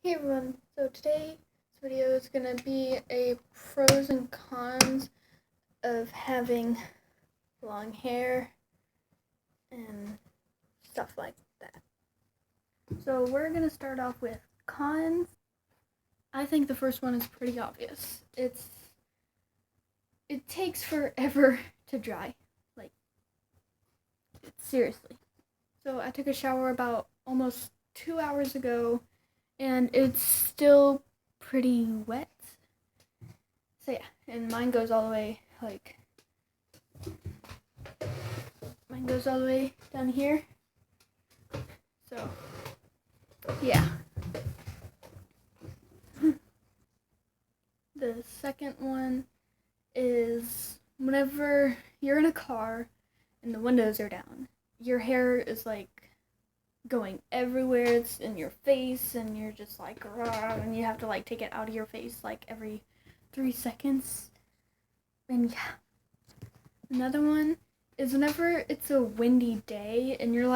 Hey everyone, so today's video is going to be a pros and cons of having long hair and stuff like that. So we're going to start off with cons. I think the first one is pretty obvious. It takes forever to dry. Seriously. So I took a shower about almost 2 hours ago and it's still pretty wet. So yeah, and mine goes all the way down here. So yeah. The second one is whenever you're in a car and the windows are down, your hair is going everywhere. It's in your face and you're just and you have to take it out of your face every 3 seconds. And yeah. Another one is whenever it's a windy day and you're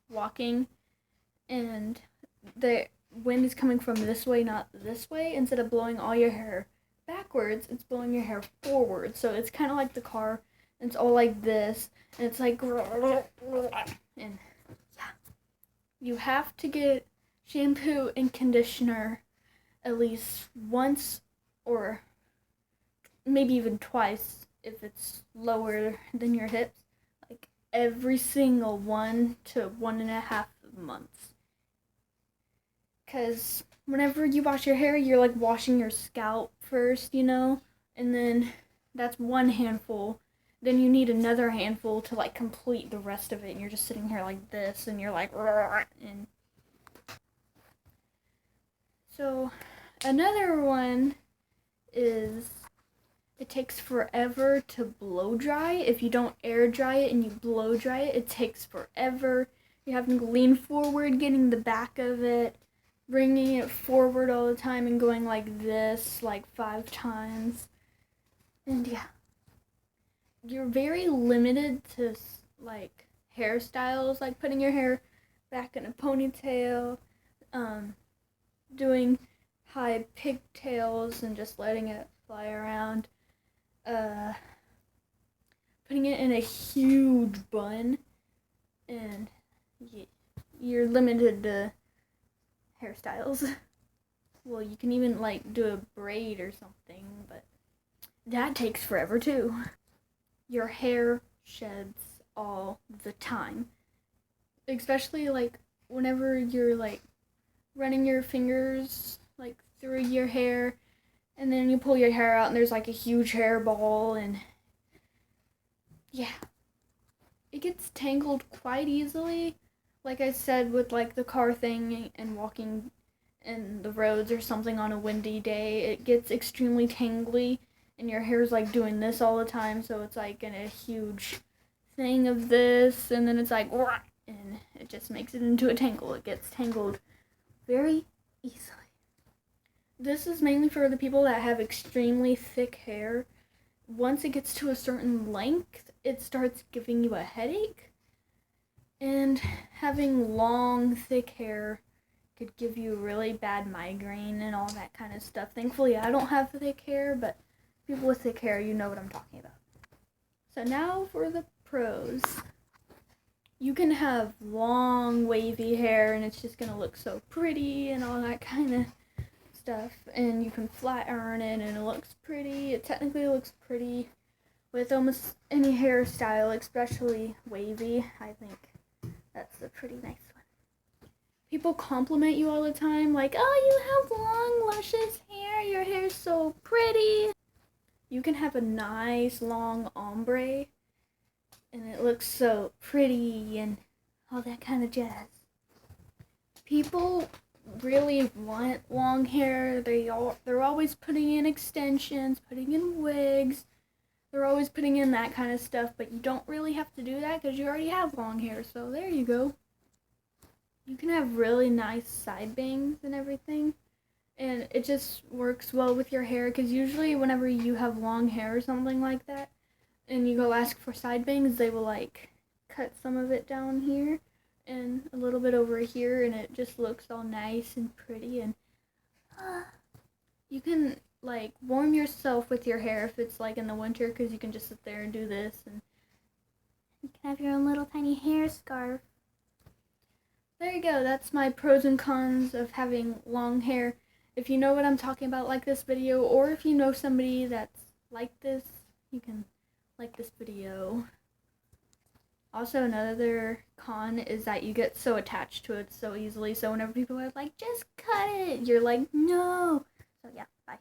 walking and the wind is coming from this way, not this way. Instead of blowing all your hair backwards, it's blowing your hair forward. So it's kind of like the car, and it's all like this, and it's and yeah. You have to get shampoo and conditioner at least once or maybe even twice if it's lower than your hips, every single 1 to 1.5 months. Because whenever you wash your hair, you're washing your scalp first, and then that's one handful. Then you need another handful to complete the rest of it, and you're just sitting here like this, and you're and so another one is it takes forever to blow dry. If you don't air dry it and you blow dry it, it takes forever. You're having to lean forward, getting the back of it, bringing it forward all the time, and going like this 5 times. And yeah, you're very limited to hairstyles, putting your hair back in a ponytail, doing high pigtails and just letting it fly around, putting it in a huge bun, and you're limited to hairstyles. Well, you can even do a braid or something, but that takes forever too. Your hair sheds all the time, especially whenever you're running your fingers through your hair, and then you pull your hair out and there's a huge hairball, and yeah, it gets tangled quite easily. Like I said, with the car thing and walking in the roads or something on a windy day, it gets extremely tangly, and your hair's doing this all the time, so it's in a huge thing of this, and then it's and it just makes it into a tangle. It gets tangled very easily. This is mainly for the people that have extremely thick hair. Once it gets to a certain length, it starts giving you a headache, and having long, thick hair could give you really bad migraine and all that kind of stuff. Thankfully, I don't have thick hair, but people with thick hair, you know what I'm talking about. So now for the pros. You can have long, wavy hair, and it's just going to look so pretty and all that kind of stuff. And you can flat iron it, and it looks pretty. It technically looks pretty with almost any hairstyle, especially wavy. I think that's a pretty nice one. People compliment you all the time, oh, you have long, luscious hair. Your hair's so pretty. You can have a nice, long ombre, and it looks so pretty and all that kind of jazz. People really want long hair. They're always putting in extensions, putting in wigs. They're always putting in that kind of stuff, but you don't really have to do that because you already have long hair. So there you go. You can have really nice side bangs and everything, and it just works well with your hair, because usually whenever you have long hair or something like that, and you go ask for side bangs, they will cut some of it down here, and a little bit over here, and it just looks all nice and pretty. And you can like warm yourself with your hair if it's like in the winter, because you can just sit there and do this, and you can have your own little tiny hair scarf. There you go. That's my pros and cons of having long hair. If you know what I'm talking about, like this video, or if you know somebody that's like this, you can like this video. Also, another con is that you get so attached to it so easily, so whenever people are like, just cut it, you're like, no. So yeah, bye.